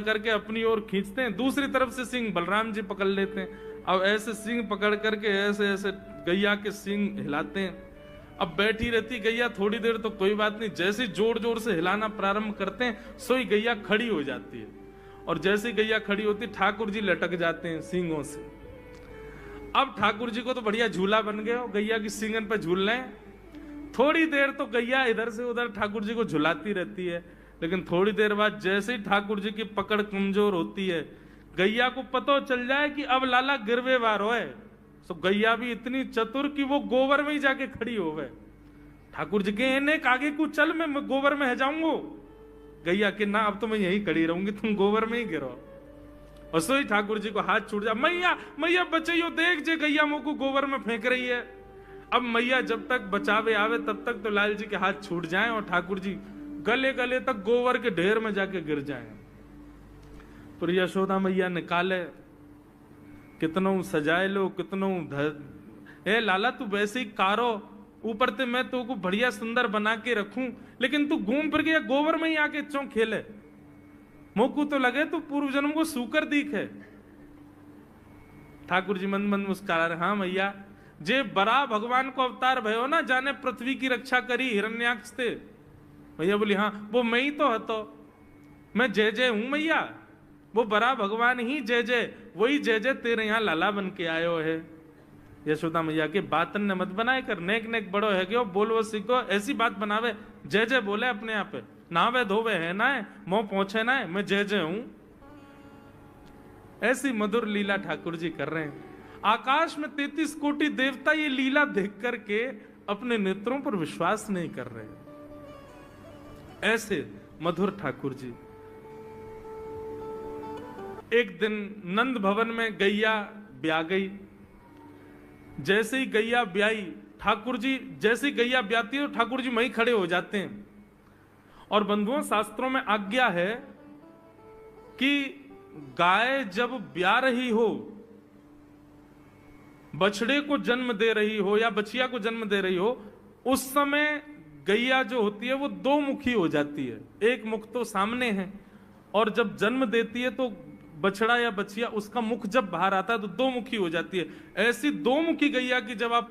करके अपनी ओर खींचते हैं, दूसरी तरफ से सिंह बलराम जी पकड़ लेते हैं। अब ऐसे सिंह पकड़ करके ऐसे ऐसे गैया के सिंह हिलाते हैं। अब बैठी रहती गैया थोड़ी देर तो कोई बात नहीं, जैसे जोर जोर से हिलाना प्रारंभ करते हैं सोई गैया खड़ी हो जाती है। और जैसे गैया खड़ी होती ठाकुर जी लटक जाते हैं सींगों से। अब ठाकुर जी को तो बढ़िया झूला बन गया हो, गैया की सींगन पे झूल रहे हैं। थोड़ी देर तो गैया इधर से उधर ठाकुर जी को झुलाती रहती है, लेकिन थोड़ी देर बाद जैसे ही ठाकुर जी की पकड़ कमजोर होती है, गैया को पता चल जाए कि अब लाला गिरवे वार होए, तो गैया भी इतनी चतुर कि वो गोबर में ही जाके खड़ी हो गए। ठाकुर जी के इन्हें आगे को चल, मैं गोबर में जाऊंगा। गैया के ना, अब तो मैं यही खड़ी रहूंगी, तुम गोबर में ही गिरो। और सोई ठाकुर जी को हाथ छूट जा, मैया मैया बचाइयो, देख जे गैया मुंह को गोबर में फेंक रही है। अब मैया जब तक बचावे आवे तब तक तो लाल जी के हाथ छूट जाएं और ठाकुर जी गले गले तक गोबर के ढेर में जाके गिर जाएं। पर यशोदा मैया निकाले, कितनों सजाए लो, कितनों ए लाला तू वैसे ही कारो, ऊपर से मैं तो को बढ़िया सुंदर बना के रखूं, लेकिन तू घूम फिर के गोबर में ही आके चौं खेले। मोकू तो लगे तू पूर्व जन्म को सूकर दीख है। ठाकुर जी मंद मंद मुस्कुरा रहे, हाँ मैया, जे बड़ा भगवान को अवतार भयो ना, जाने पृथ्वी की रक्षा करी हिरण्याक्ष थे। भैया बोली हाँ वो मैं ही तो हतो, मैं जय जय हूं मैया, वो बड़ा भगवान ही जय जय, वही जय जय तेरे यहाँ लाला बन के आयो है। यशोदा मैया के बातन ने मत बनाए कर, नेक नेक बड़ो है क्यों, बोलो सीखो, ऐसी बात बनावे, जय जय बोले अपने आप पे, नावे धोवे है ना है, मोह पहुंचे ना है, मैं जय जय हूं। ऐसी मधुर लीला ठाकुर जी कर रहे हैं। आकाश में 33 कोटि देवता ये लीला देख करके अपने नेत्रों पर विश्वास नहीं कर रहे। ऐसे मधुर ठाकुर जी। एक दिन नंद भवन में गैया ब्याह गई। जैसे ही गैया ब्याई, ठाकुर जी जैसे ही गैया ब्याती है तो ठाकुर जी वहीं खड़े हो जाते हैं। और बंधुओं, शास्त्रों में आज्ञा है कि गाय जब ब्याह रही हो, बछड़े को जन्म दे रही हो या बछिया को जन्म दे रही हो, उस समय गैया जो होती है वो दो मुखी हो जाती है। एक मुख तो सामने है, और जब जन्म देती है तो बछड़ा या बछिया उसका मुख जब बाहर आता है तो दो मुखी हो जाती है। ऐसी दो मुखी गैया की जब आप